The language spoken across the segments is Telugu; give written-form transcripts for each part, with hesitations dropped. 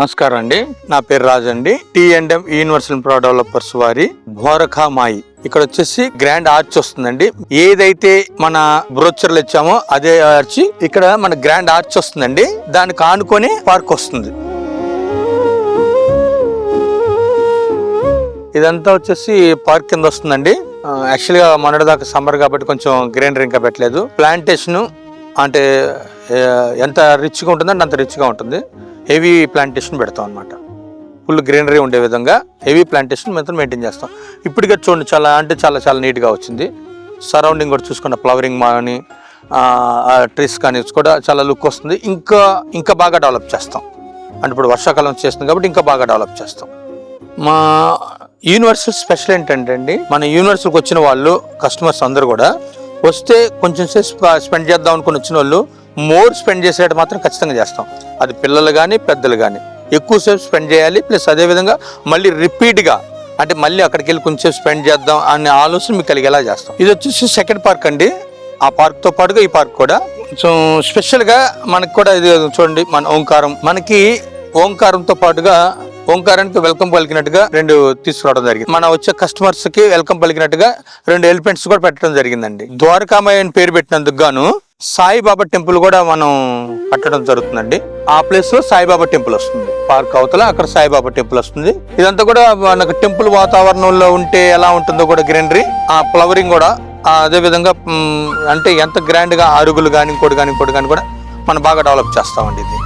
నమస్కారం అండి, నా పేరు రాజు అండి. T&M యూనివర్సల్ ప్రో డెవలపర్స్ వారి భోరకామాయి ఇక్కడ వచ్చేసి గ్రాండ్ ఆర్చ్ వస్తుందండి. ఏదైతే మన బ్రోచర్లు ఇచ్చామో అదే ఆర్చ్ ఇక్కడ మన గ్రాండ్ ఆర్చ్ వస్తుందండి. దానికి ఆనుకొని పార్క్ వస్తుంది. ఇదంతా వచ్చేసి పార్క్ కింద వస్తుందండి. యాక్చువల్గా మొన్నటిదాకా సమ్మర్ కాబట్టి కొంచెం గ్రీనరీ ఇంకా పెట్టలేదు. ప్లాంటేషన్ అంటే ఎంత రిచ్గా ఉంటుందంటే అంత రిచ్గా ఉంటుంది. హెవీ ప్లాంటేషన్ పెడతాం అనమాట. ఫుల్ గ్రీనరీ ఉండే విధంగా హెవీ ప్లాంటేషన్ మొత్తం మెయింటైన్ చేస్తాం. ఇప్పటికే చూడండి, చాలా నీట్గా వచ్చింది. సరౌండింగ్ కూడా చూసుకున్న ఫ్లవరింగ్ కానీ ట్రీస్ కానీ కూడా చాలా లుక్ వస్తుంది. ఇంకా బాగా డెవలప్ చేస్తాం. అంటే ఇప్పుడు వర్షాకాలం చేస్తుంది కాబట్టి ఇంకా బాగా డెవలప్ చేస్తాం. మా యూనివర్సల్ స్పెషల్ ఏంటంటే అండి, మన యూనివర్సల్కి వచ్చిన వాళ్ళు కస్టమర్స్ అందరూ కూడా వస్తే కొంచెం సేపు స్పెండ్ చేద్దాం అనుకుని వచ్చిన వాళ్ళు మోర్ స్పెండ్ చేసేట మాత్రం ఖచ్చితంగా చేస్తాం. అది పిల్లలు కానీ పెద్దలు కానీ ఎక్కువసేపు స్పెండ్ చేయాలి. ప్లస్ అదేవిధంగా మళ్ళీ రిపీట్గా అంటే మళ్ళీ అక్కడికి వెళ్ళి కొంచెం స్పెండ్ చేద్దాం అనే ఆలోచన మీకు కలిగేలా చేస్తాం. ఇది వచ్చేసి సెకండ్ పార్క్ అండి. ఆ పార్క్తో పాటుగా ఈ పార్క్ కూడా కొంచెం స్పెషల్గా మనకి కూడా ఇది చూడండి. మన ఓంకారం, మనకి ఓంకారంతో పాటుగా ఓంకారానికి వెల్కమ్ పలికినట్టుగా 2 తీసుకురావడం జరిగింది. మన వచ్చే కస్టమర్స్ కి వెల్కమ్ పలికినట్టుగా 2 ఎలిఫెంట్స్ కూడా పెట్టడం జరిగిందండి. ద్వారకామాయి అని పేరు పెట్టినందుకు గాను సాయిబాబా టెంపుల్ కూడా మనం కట్టడం జరుగుతుందండి. ఆ ప్లేస్ లో సాయిబాబా టెంపుల్ వస్తుంది. పార్క్ అవతల అక్కడ సాయిబాబా టెంపుల్ వస్తుంది. ఇదంతా కూడా మనకు టెంపుల్ వాతావరణంలో ఉంటే ఎలా ఉంటుందో కూడా గ్రీనరీ, ఆ ఫ్లవరింగ్ కూడా అదే విధంగా అంటే ఎంత గ్రాండ్ గా అరుగులు కానీ ఇంకోటి కానీ కూడా మనం బాగా డెవలప్ చేస్తామండి. ఇది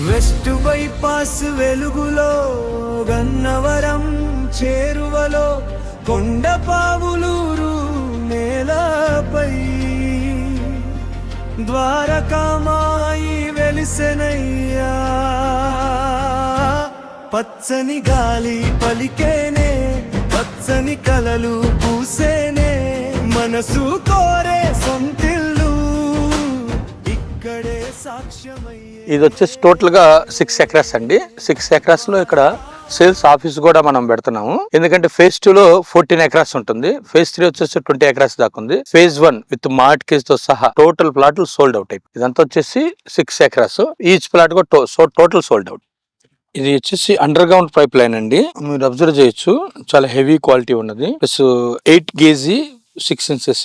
వెస్ట్ బైపాస్ వెలుగులో గన్నవరం చేరువలో కొండపావులూరు నేలపై ద్వారకామాయి వెలిసెనయ్యా. పచ్చని గాలి పలికేనే, పచ్చని కలలు పూసేనే, మనసు కోరే సొంతిల్లు ఇక్కడే సాక్ష్యమయ్యే. ఇది వచ్చేసి టోటల్ గా 6 ఎకరాస్ అండి. 6 ఎకరాస్ లో ఇక్కడ సేల్స్ ఆఫీస్ కూడా మనం పెడుతున్నాము. ఎందుకంటే ఫేజ్ 2 లో 14 ఎకరాస్ ఉంటుంది. ఫేజ్ 3 వచ్చేసి 20 ఎకరాస్ దాకా ఉంది. ఫేజ్ 1 విత్ మార్ట్కేజ్ తో సహా టోటల్ ప్లాట్లు సోల్డ్ అవుట్ అయిపోయి. ఇదంతా వచ్చేసి 6 ఎకరాస్. ఈచ్ ప్లాట్ కూడా టోటల్ సోల్డ్ అవుట్. ఇది వచ్చేసి అండర్ గ్రౌండ్ పైప్ లైన్ అండి. మీరు అబ్జర్వ్ చేయొచ్చు, చాలా హెవీ క్వాలిటీ ఉన్నది. ప్లస్ 8 kg 6 inches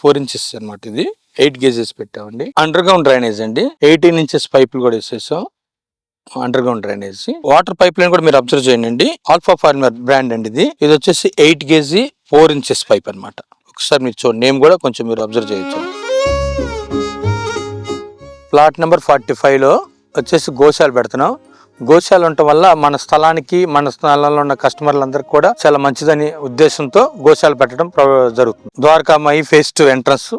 4 inches అనమాట. ఇది 8 kgs పెట్టామండి. అండర్ గ్రౌండ్ డ్రైనేజ్ అండి. 18 inches పైపులు కూడా వేసేసాం. Underground drainage. Water pipeline కూడా మీరు అబ్జర్వ్ చేయండి. ఆల్ఫా ఫార్మర్ బ్రాండ్ అండి. ఇది వచ్చేసి 8 kg 4 inches పైప్ అనమాట. ఒకసారి మీరు చూడండి, నేమ్ కూడా కొంచెం మీరు అబ్జర్వ్ చేయొచ్చు. ప్లాట్ నెంబర్ 45 లో వచ్చేసి గోశాల పెడుతున్నాం. గోశాల ఉండటం వల్ల మన స్థలానికి, మన స్థలంలో ఉన్న కస్టమర్లందరికీ కూడా చాలా మంచిదని ఉద్దేశంతో గోశాల పెట్టడం జరుగుతుంది. ద్వారకామాయి ఫేజ్ 2 ఎంట్రన్స్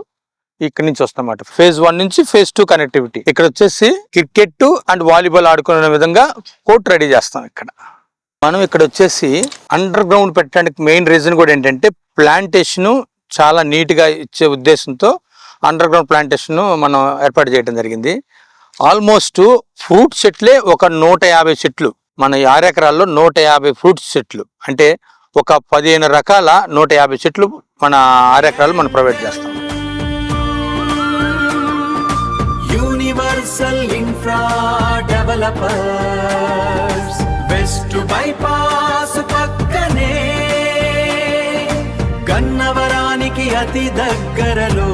ఇక్కడ నుంచి వస్తామాట. ఫేజ్ 1 నుంచి ఫేజ్ 2 కనెక్టివిటీ. ఇక్కడ వచ్చేసి క్రికెట్ అండ్ వాలీబాల్ ఆడుకునే విధంగా కోర్ట్ రెడీ చేస్తాం. మనం ఇక్కడ వచ్చేసి అండర్ గ్రౌండ్ పెట్టడానికి మెయిన్ రీజన్ కూడా ఏంటంటే ప్లాంటేషన్ చాలా నీట్ గా ఇచ్చే ఉద్దేశంతో అండర్ గ్రౌండ్ ప్లాంటేషన్ మనం ఏర్పాటు చేయడం జరిగింది. ఆల్మోస్ట్ ఫ్రూట్ చెట్లే ఒక 150 చెట్లు, మన 6 ఎకరాల్లో 150 ఫ్రూట్స్ చెట్లు, అంటే ఒక 15 రకాల 150 చెట్లు మన 6 ఎకరాలు మనం ప్రొవైడ్ చేస్తాం. Universal infra developers west bypass పక్కనే, గన్నవరానికి అతి దగ్గరలో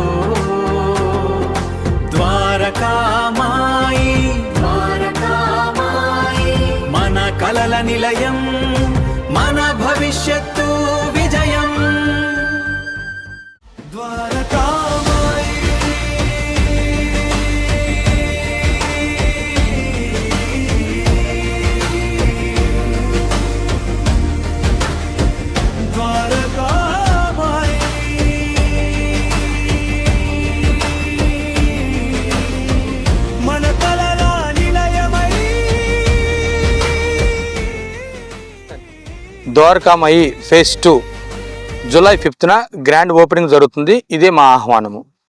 ద్వారకామాయి. మన కలల నిలయం, మన భవిష్యత్తు విజయం. ద్వారకామాయి ద్వారకామాయి ఫేజ్ 2 జూలై 5న గ్రాండ్ ఓపెనింగ్ జరుగుతుంది. ఇదే మా ఆహ్వానము.